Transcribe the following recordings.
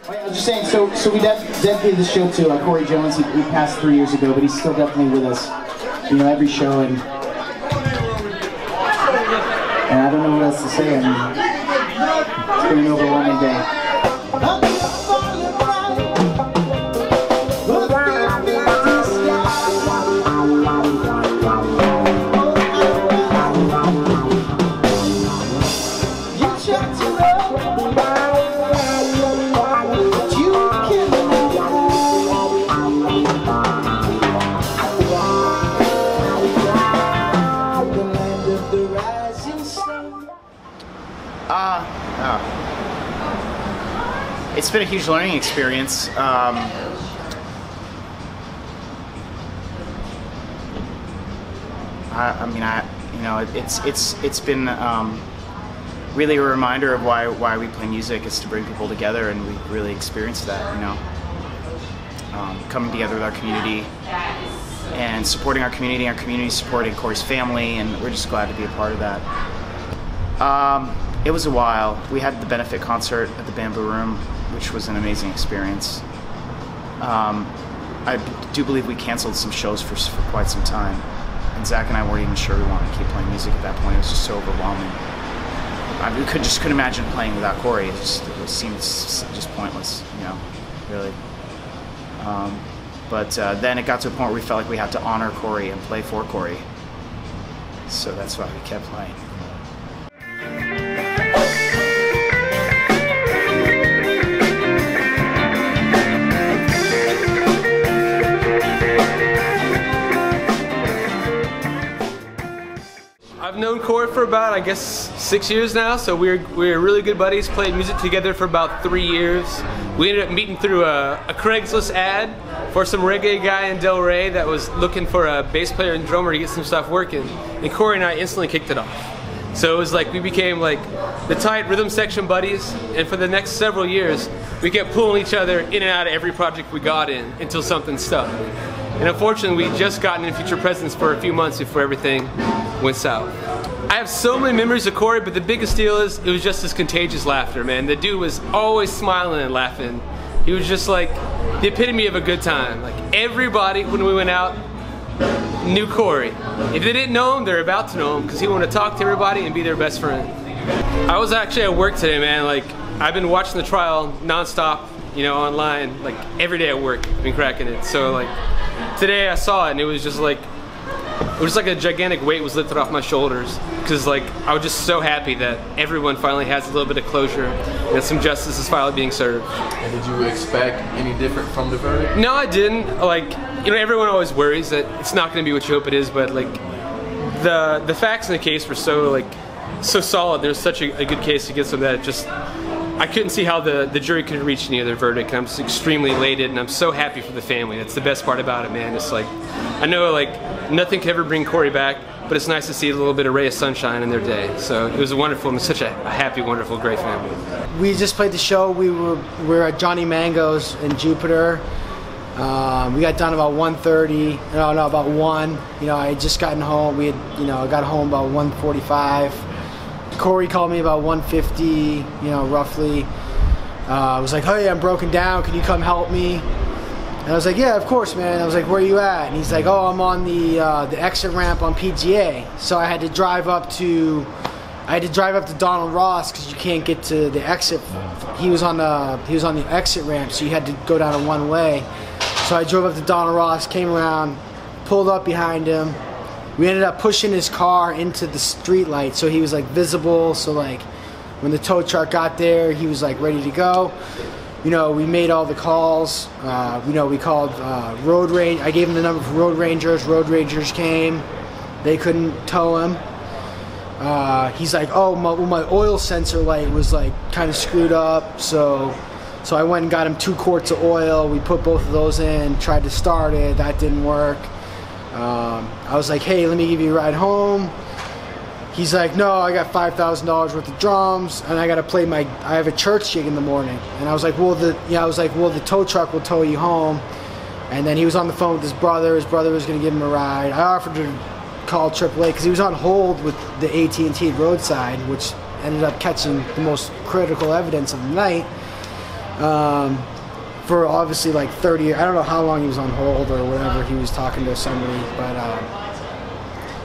I was just saying, so we dedicated this show to Corey Jones. He passed 3 years ago, but he's still definitely with us, you know, every show, and I don't know what else to say. I mean, it's been an overwhelming day. It's been a huge learning experience. It's been really a reminder of why we play music, is to bring people together, and we really experienced that. You know, coming together with our community and supporting our community supporting Corey's family, and we're just glad to be a part of that. It was a while. We had the benefit concert at the Bamboo Room, which was an amazing experience. I do believe we canceled some shows for quite some time, and Zack and I weren't even sure we wanted to keep playing music at that point. It was just so overwhelming. We couldn't imagine playing without Corey. It seemed just pointless, you know, really. But then it got to a point where we felt like we had to honor Corey and play for Corey, so that's why we kept playing. I've known Corey for about, I guess, 6 years now, so we're really good buddies, played music together for about 3 years. We ended up meeting through a Craigslist ad for some reggae guy in Delray that was looking for a bass player and drummer to get some stuff working, and Corey and I instantly kicked it off. So it was like we became like the tight rhythm section buddies, and for the next several years we kept pulling each other in and out of every project we got in until something stuck. And unfortunately, we just gotten in Future Prezidents for a few months before everything went south. I have so many memories of Corey, but the biggest deal is it was just his contagious laughter, man. The dude was always smiling and laughing. He was just like the epitome of a good time. Like everybody, when we went out, knew Corey. If they didn't know him, they're about to know him, because he wanted to talk to everybody and be their best friend. I was actually at work today, man. Like, I've been watching the trial nonstop, you know, online, like every day at work. I've been cracking it. So like today I saw it, and it was just like a gigantic weight was lifted off my shoulders, because like I was just so happy that everyone finally has a little bit of closure, and that some justice is finally being served. And did you expect any different from the verdict? No, I didn't. Like, you know, everyone always worries that it's not going to be what you hope it is, but like the facts in the case were so solid. There's such a good case against them that it just, I couldn't see how the jury could have reached any other verdict, and I'm just extremely elated, and I'm so happy for the family. That's the best part about it, man. It's like, I know like nothing could ever bring Corey back, but it's nice to see a little bit of ray of sunshine in their day. So it was wonderful, and such a happy, wonderful, great family. We just played the show. We were at Johnny Mango's in Jupiter. We got done about 1:30. No, about 1. You know, I had just gotten home. I got home about 1:45. Corey called me about 1:50, you know, roughly. I was like, hey, I'm broken down, can you come help me? And I was like, yeah, of course, man. I was like, where are you at? And he's like, oh, I'm on the exit ramp on PGA. So I had to drive up to Donald Ross, because you can't get to the exit. He was on the exit ramp, so you had to go down a one way. So I drove up to Donald Ross, came around, pulled up behind him. We ended up pushing his car into the street light, so he was like visible. So like when the tow truck got there, he was like ready to go. You know, we made all the calls. You know, we called road range. I gave him the number for road rangers. Road rangers came. They couldn't tow him. He's like, oh, my oil sensor light was like kind of screwed up. So I went and got him 2 quarts of oil. We put both of those in. Tried to start it. That didn't work. I was like, hey, let me give you a ride home. He's like, no, I got $5,000 worth of drums, and I got to play I have a church gig in the morning. And I was like, well, the tow truck will tow you home. And then he was on the phone with his brother. His brother was going to give him a ride. I offered to call AAA because he was on hold with the AT&T roadside, which ended up catching the most critical evidence of the night. for obviously like 30 years. I don't know how long he was on hold or whatever. He was talking to somebody, but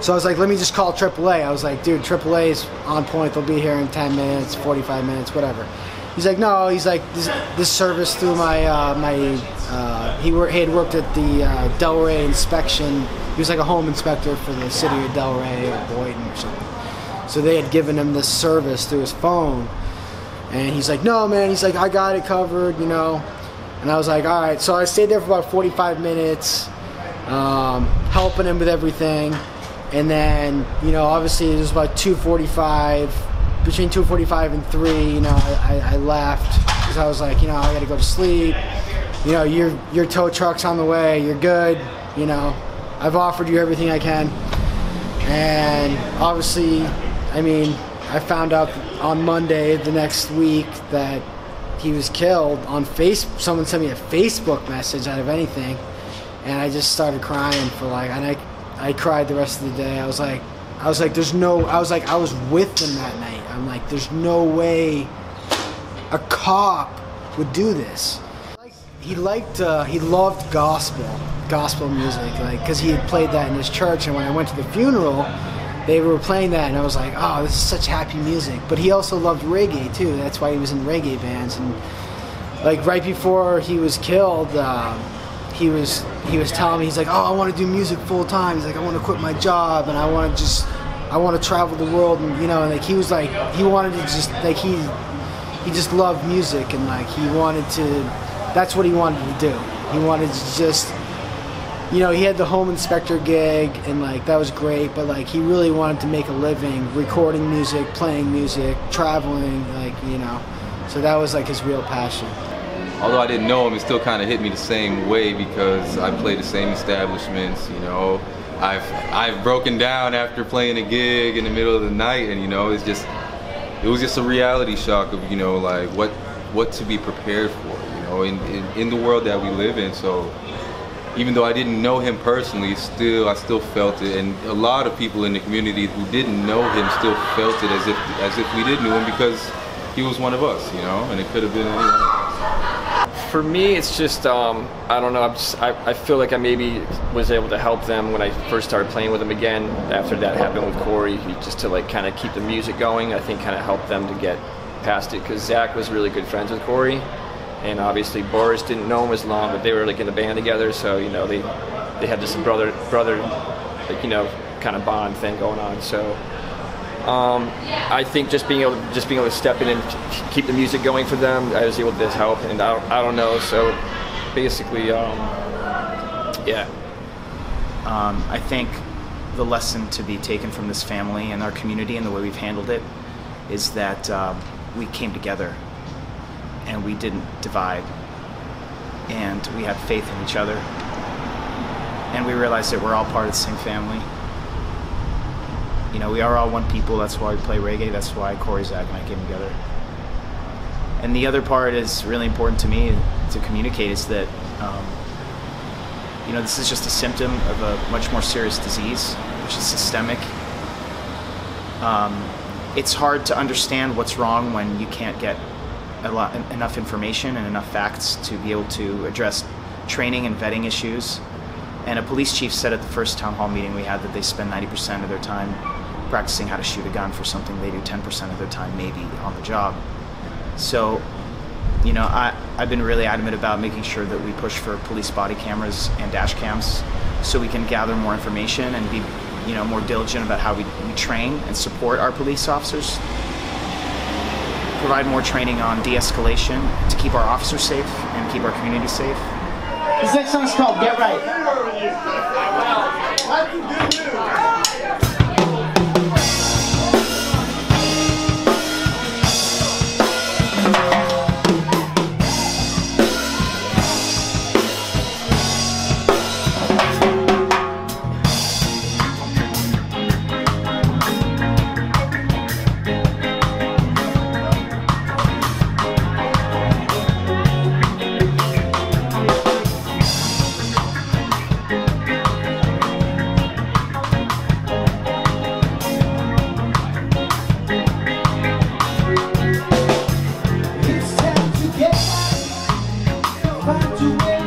so I was like, let me just call AAA. I was like, dude, AAA is on point. They'll be here in 10 minutes, 45 minutes, whatever. He's like, no. He's like, this service through my he had worked at the Delray inspection. He was like a home inspector for the city of Delray or Boynton or something. So they had given him this service through his phone, and he's like, no, man. He's like, I got it covered, you know. And I was like, all right. So I stayed there for about 45 minutes, helping him with everything. And then, you know, obviously it was about 2:45, between 2:45 and 3, you know, I left because I was like, you know, I got to go to sleep. You know, your tow truck's on the way. You're good. You know, I've offered you everything I can. And obviously, I mean, I found out on Monday the next week that he was killed on Facebook. Someone sent me a Facebook message out of anything, and I just started crying for like, and I cried the rest of the day. I was like, I was with them that night. I'm like, there's no way a cop would do this. He loved gospel music, like, because he had played that in his church. And when I went to the funeral, they were playing that, and I was like, oh, this is such happy music. But he also loved reggae too. That's why he was in reggae bands. And like right before he was killed, he was telling me, he's like, oh, I want to do music full time. He's like, I want to quit my job, and I want to travel the world, and you know, and like he was like, he wanted to just like he just loved music, and like he wanted to, that's what he wanted to do. He wanted to just, you know, he had the home inspector gig, and like that was great, but like he really wanted to make a living recording music, playing music, traveling, like, you know, so that was like his real passion. Although I didn't know him, it still kind of hit me the same way because I play the same establishments, you know. I've broken down after playing a gig in the middle of the night, and you know, it was just a reality shock of, you know, like what to be prepared for, you know, in the world that we live in. So even though I didn't know him personally, I still felt it, and a lot of people in the community who didn't know him still felt it as if we did know him, because he was one of us, you know, and it could have been anyone. For me, it's just, I don't know, I feel like I maybe was able to help them when I first started playing with them again, after that happened with Corey, just to like kind of keep the music going. I think kind of helped them to get past it, because Zack was really good friends with Corey, and obviously Boris didn't know him as long, but they were like in the band together, so, you know, they had this brother, like, you know, kind of bond thing going on, so. I think just being able to step in and keep the music going for them, I was able to help, and I don't know. So basically, yeah. I think the lesson to be taken from this family and our community and the way we've handled it is that we came together and we didn't divide, and we had faith in each other, and we realized that we're all part of the same family. You know, we are all one people. That's why we play reggae. That's why Corey, Zack, and I came together. And the other part is really important to me to communicate is that, you know, this is just a symptom of a much more serious disease, which is systemic. It's hard to understand what's wrong when you can't get enough information and enough facts to be able to address training and vetting issues. And a police chief said at the first town hall meeting we had that they spend 90% of their time practicing how to shoot a gun for something they do 10% of their time maybe on the job. So, you know, I've been really adamant about making sure that we push for police body cameras and dash cams so we can gather more information and be, you know, more diligent about how we train and support our police officers. Provide more training on de-escalation to keep our officers safe and keep our community safe. This next song is called Get Right. find a way.